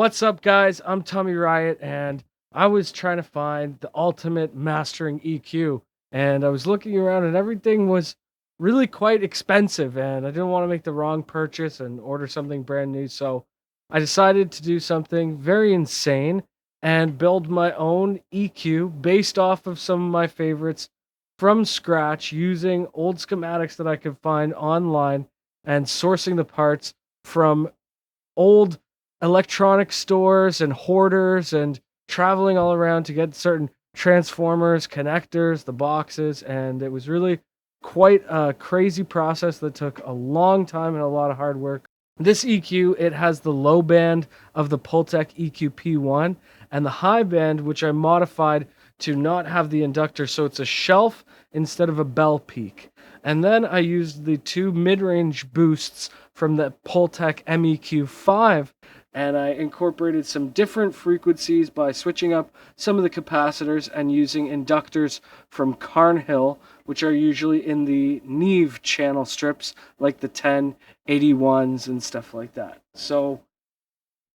What's up, guys? I'm Tommy Riot, and I was trying to find the ultimate mastering EQ, and I was looking around, and everything was really quite expensive, and I didn't want to make the wrong purchase and order something brand new, so I decided to do something very insane and build my own EQ based off of some of my favorites from scratch using old schematics that I could find online and sourcing the parts from old electronic stores and hoarders and traveling all around to get certain transformers, connectors, the boxes, and it was really quite a crazy process that took a long time and a lot of hard work. This EQ, it has the low band of the Pultec EQP1 and the high band, which I modified to not have the inductor, so it's a shelf instead of a bell peak. And then I used the two mid-range boosts from the Pultec MEQ5, and I incorporated some different frequencies by switching up some of the capacitors and using inductors from Carnhill, which are usually in the Neve channel strips, like the 1081s and stuff like that. So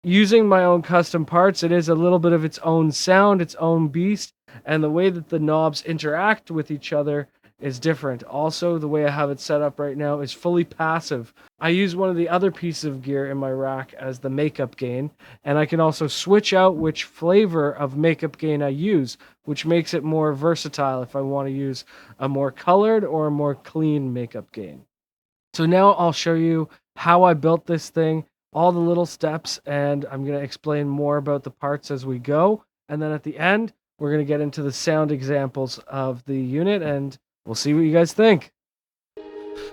using my own custom parts, it is a little bit of its own sound, its own beast, and the way that the knobs interact with each other is different. Also, the way I have it set up right now is fully passive. I use one of the other pieces of gear in my rack as the makeup gain, and I can also switch out which flavor of makeup gain I use, which makes it more versatile if I want to use a more colored or a more clean makeup gain. So now I'll show you how I built this thing, all the little steps, and I'm going to explain more about the parts as we go. And then at the end, we're going to get into the sound examples of the unit, and we'll see what you guys think.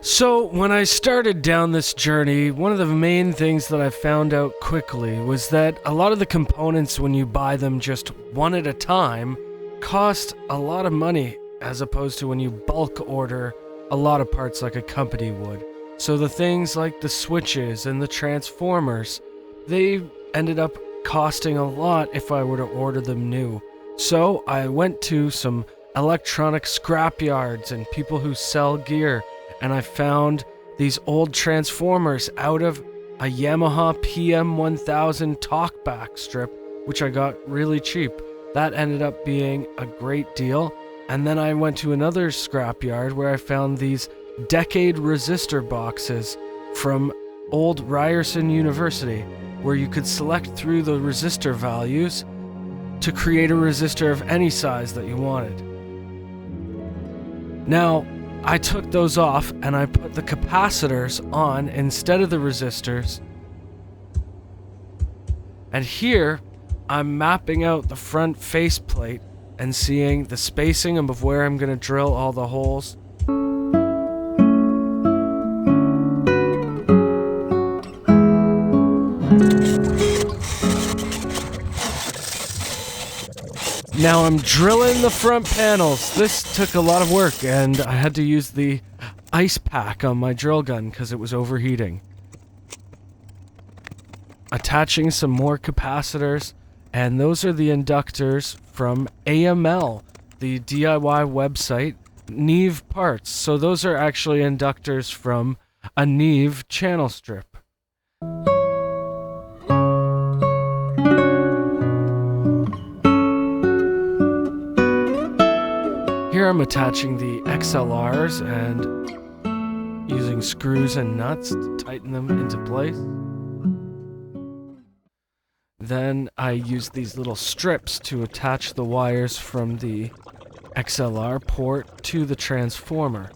So when I started down this journey, one of the main things that I found out quickly was that a lot of the components, when you buy them just one at a time, cost a lot of money as opposed to when you bulk order a lot of parts like a company would. So the things like the switches and the transformers, they ended up costing a lot if I were to order them new. So I went to some electronic scrapyards and people who sell gear, and I found these old transformers out of a Yamaha PM 1000 talkback strip, which I got really cheap. That ended up being a great deal. And then I went to another scrapyard where I found these decade resistor boxes from old Ryerson University, where you could select through the resistor values to create a resistor of any size that you wanted. Now, I took those off and I put the capacitors on instead of the resistors. And here, I'm mapping out the front faceplate and seeing the spacing of where I'm going to drill all the holes. Now I'm drilling the front panels. This took a lot of work, and I had to use the ice pack on my drill gun because it was overheating. Attaching some more capacitors, and those are the inductors from AML, the DIY website, Neve parts. So those are actually inductors from a Neve channel strip. Here I'm attaching the XLRs and using screws and nuts to tighten them into place. Then I use these little strips to attach the wires from the XLR port to the transformer.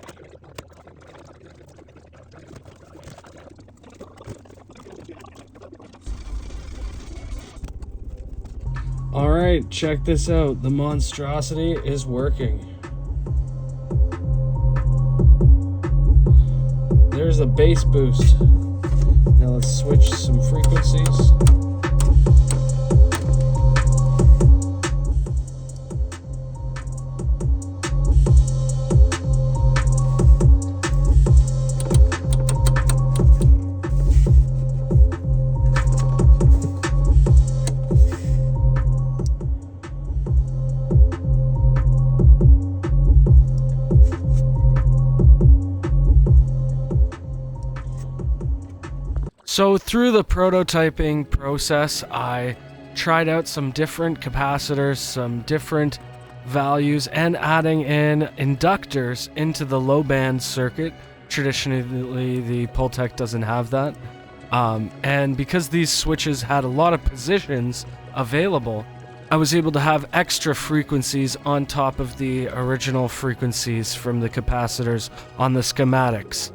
Alright, check this out. The monstrosity is working. There's a bass boost. Now let's switch some frequencies. So through the prototyping process, I tried out some different capacitors, some different values, and adding in inductors into the low band circuit. Traditionally, the Pultec doesn't have that. And because these switches had a lot of positions available, I was able to have extra frequencies on top of the original frequencies from the capacitors on the schematics.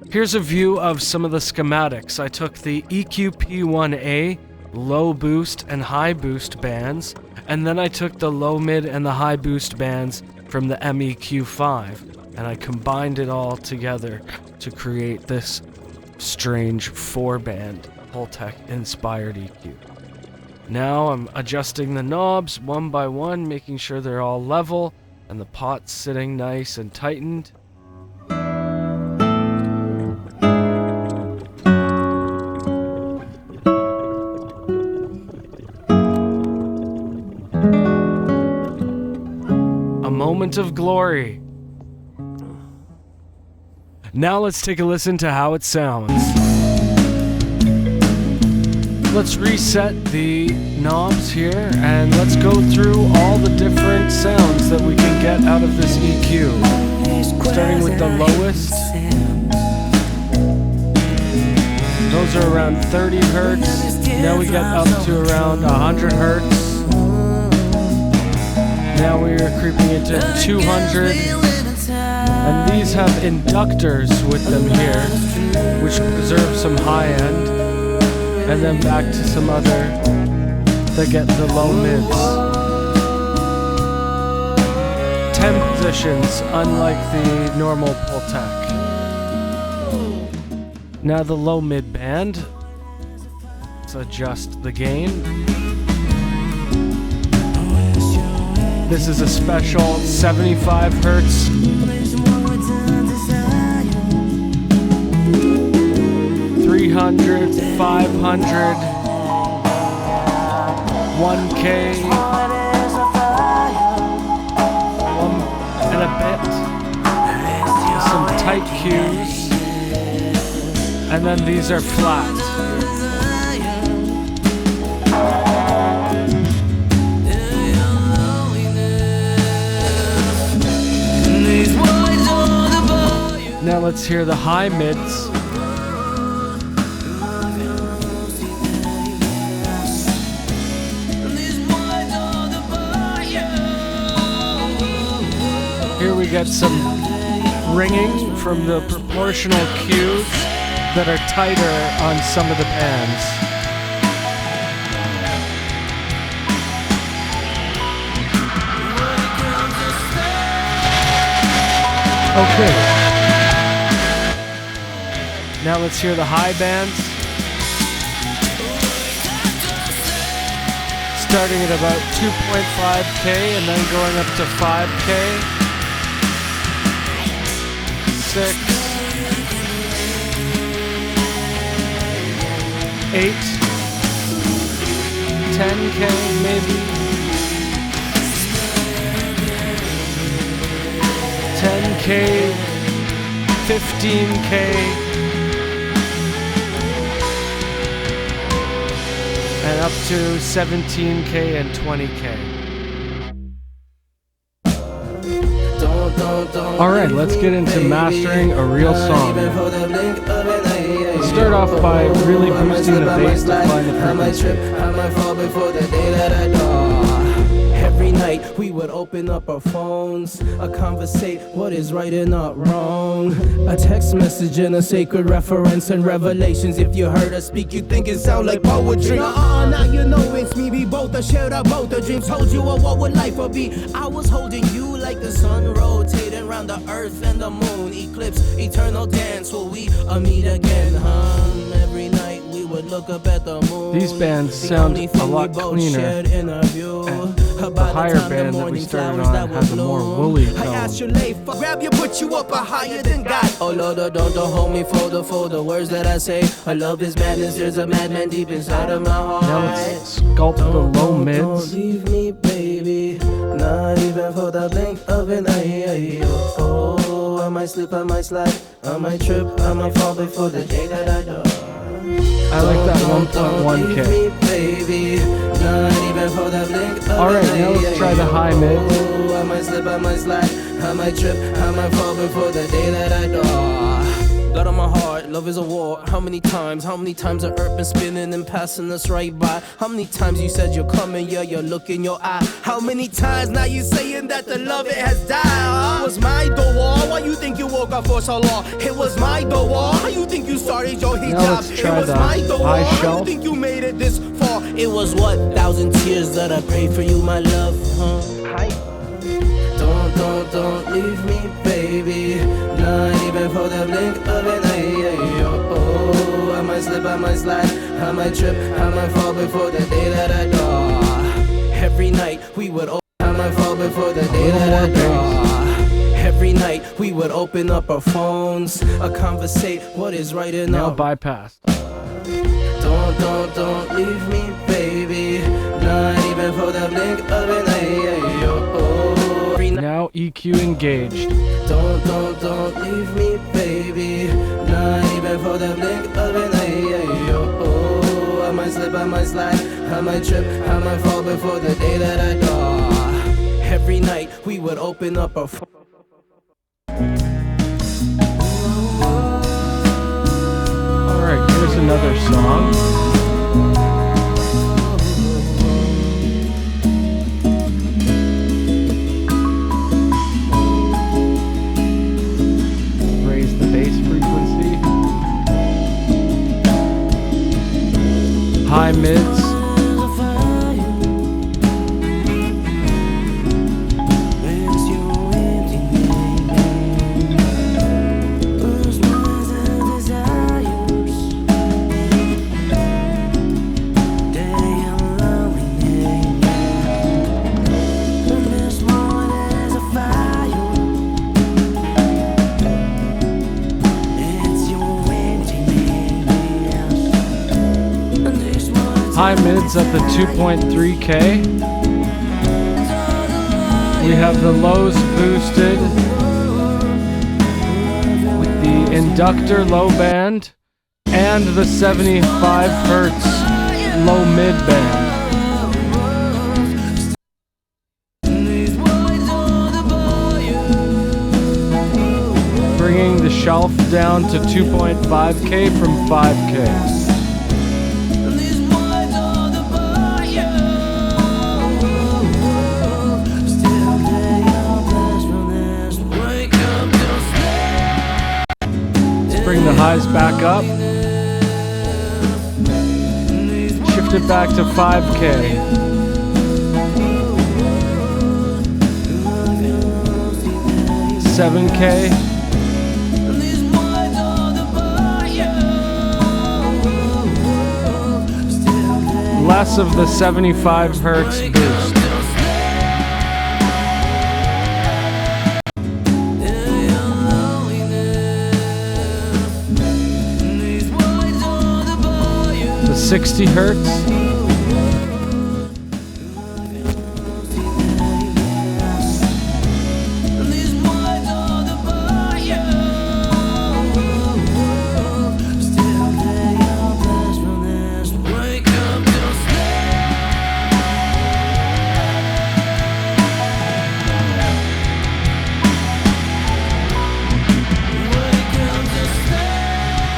Here's a view of some of the schematics. I took the EQP1A low boost and high boost bands, and then I took the low mid and the high boost bands from the MEQ5, and I combined it all together to create this strange 4-band Pultec inspired EQ. Now I'm adjusting the knobs one by one, making sure they're all level and the pot's sitting nice and tightened. A moment of glory. Now let's take a listen to how it sounds. Let's reset the knobs here and let's go through all the different sounds that we can get out of this EQ. Starting with the lowest. Those are around 30 hertz. Now we get up to around 100 hertz. Now we are creeping into 200. And these have inductors with them here, which preserve some high end, and then back to some other that get the low mids. 10 positions, unlike the normal Pultec. Now the low mid band. Let's adjust the gain. This is a special 75 hertz. 300, 500, 1K, 1 and a bit, some tight cues, and then these are flat. Now let's hear the high mids. Here we get some ringing from the proportional cues that are tighter on some of the bands. Okay. Now let's hear the high bands. Starting at about 2.5K and then going up to 5K. 6, 8, 10K maybe, 10K, 15K, and up to 17K and 20K. Alright, let's get into mastering a real song. Let's start off by really boosting the bass to find the frequency. Every night we would open up our phones, a conversate what is right and not wrong. A text message and a sacred reference and revelations. If you heard us speak, you think it sound like poetry. Now you know it's me. We both are shared about the dreams. Told you what would life would be. I was holding you like the sun rotating around the earth and the moon. Eclipse, eternal dance. Will we meet again? Every night we would look up at the moon. These bands sound a lot cleaner. The higher band that we started on has a more woolly tone. I asked your lay, grab you, put you up a higher than God. Oh Lord, don't hold me for the words that I say. I love this madness, there's a madman deep inside of my heart. Now let's sculpt the low mids. Don't leave me, baby, not even for the blink of an eye. Oh, might slip, I might slide, I might trip, I might fall before the day that I die. I like that 1.1K. Alright, now let's try the high mids. I might slip, I might slide, I might trip, I might fall before the day that I die. Blood on my heart, love is a war. How many times the earth been spinning and passing us right by? How many times you said you're coming, yeah, your look in your eye? How many times now you saying that the love it has died? It was my door, why you think you woke up for so long? It was my door, how you think you started your hijab? Now let's try it was the my door, high how shelf. you think you made it this far? It was what, 1,000 tears that I prayed for you, my love, huh? Don't leave me, baby. Not even for the blink of an eye. Oh, I might slip, I might slide, I might trip, I might fall before the day that I die. Every night we would open, I might fall before the day that I die. Every night we would open up our phones, conversate what is right and Now wrong. bypass. Don't leave me, baby. Not even for the blink of an eye. Now EQ engaged. Don't leave me, baby. Not even for the blink of an eye. Oh, I might slip, I might slide, I might trip, I might fall before the day that I die. Every night we would open up our Alright, here's another song. Raise the bass frequency. High mids. High mids at the 2.3K. We have the lows boosted with the inductor low band and the 75 hertz low mid band. Bringing the shelf down to 2.5K from 5K. Bring the highs back up. Shift it back to 5K. $7K. Less of the 75 hertz boost. The 60 hertz.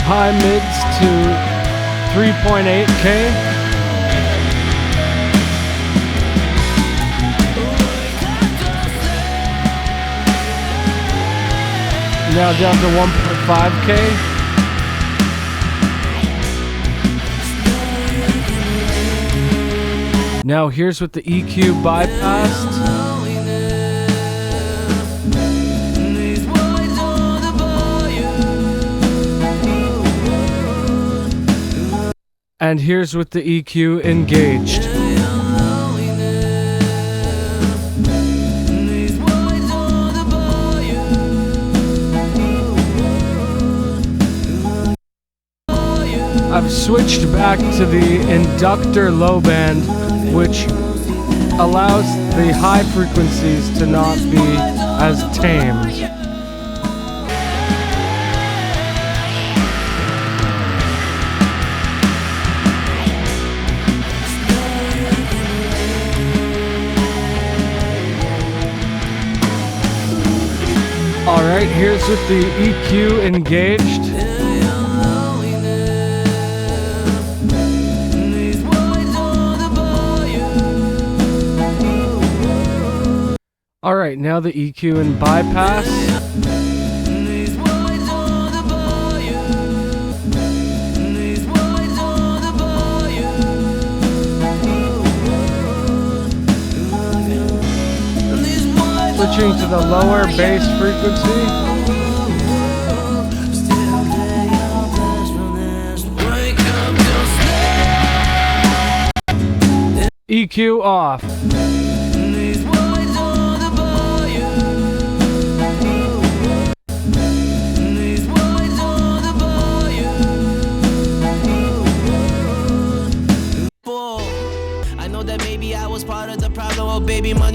High mids to 3.8K. Now down to 1.5K. Now here's with the EQ bypassed. And here's with the EQ engaged. I've switched back to the inductor low band, which allows the high frequencies to not be as tame. Alright, here's with the EQ engaged. Alright, now the EQ and bypass. Switching to the lower bass frequency. EQ off.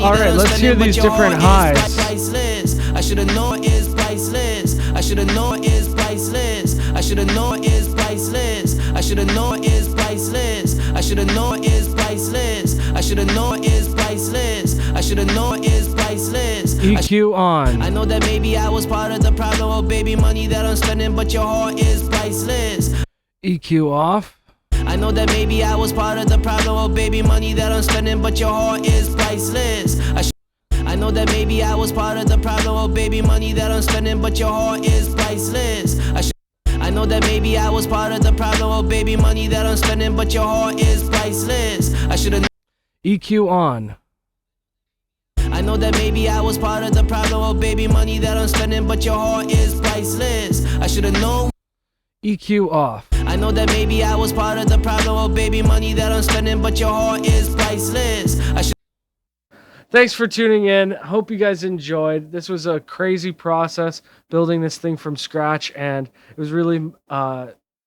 Alright, let's hear these different highs. I should have known it's priceless. I should have known it's priceless. I should have known it's priceless. I should have known it's priceless. I should have known it's priceless. I should have known it's priceless. I should have known it's priceless. EQ on. I know that maybe I was part of the problem, oh baby, money that I'm spending, but your heart is priceless. EQ off. I know that maybe I was part of the problem, oh baby, money that I'm spending, but your heart is priceless. I know that maybe I was part of the problem, oh baby, money that I'm spending, but your heart is priceless. I know that maybe I was part of the problem, oh baby, money that I'm spending, but your heart is priceless. I should have EQ on. I know that maybe I was part of the problem, oh baby, money that I'm spending, but your heart is priceless. I should have known. EQ off. I know that maybe I was part of the problem, oh baby, money that I'm spending, but your heart is priceless. Thanks for tuning in. Hope you guys enjoyed. This was a crazy process building this thing from scratch, and it was really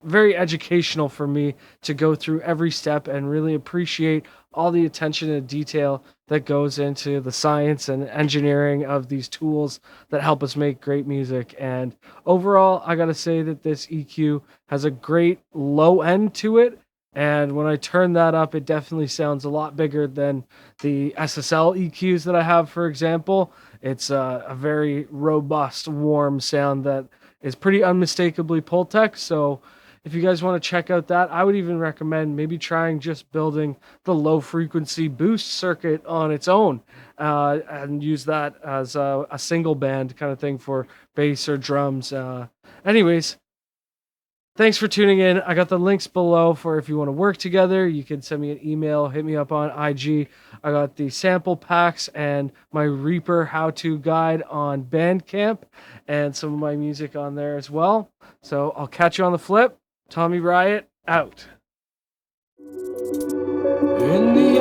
very educational for me to go through every step and really appreciate all the attention and detail that goes into the science and engineering of these tools that help us make great music. And overall, I gotta say that this EQ has a great low end to it. And when I turn that up, it definitely sounds a lot bigger than the SSL EQs that I have, for example. It's a very robust, warm sound that is pretty unmistakably Pultec. So if you guys want to check out that, I would even recommend maybe trying just building the low frequency boost circuit on its own and use that as a single band kind of thing for bass or drums. Anyways, thanks for tuning in. I got the links below for if you want to work together. You can send me an email, hit me up on IG. I got the sample packs and my Reaper how-to guide on Bandcamp and some of my music on there as well. So I'll catch you on the flip. Tommy Riot, out. In the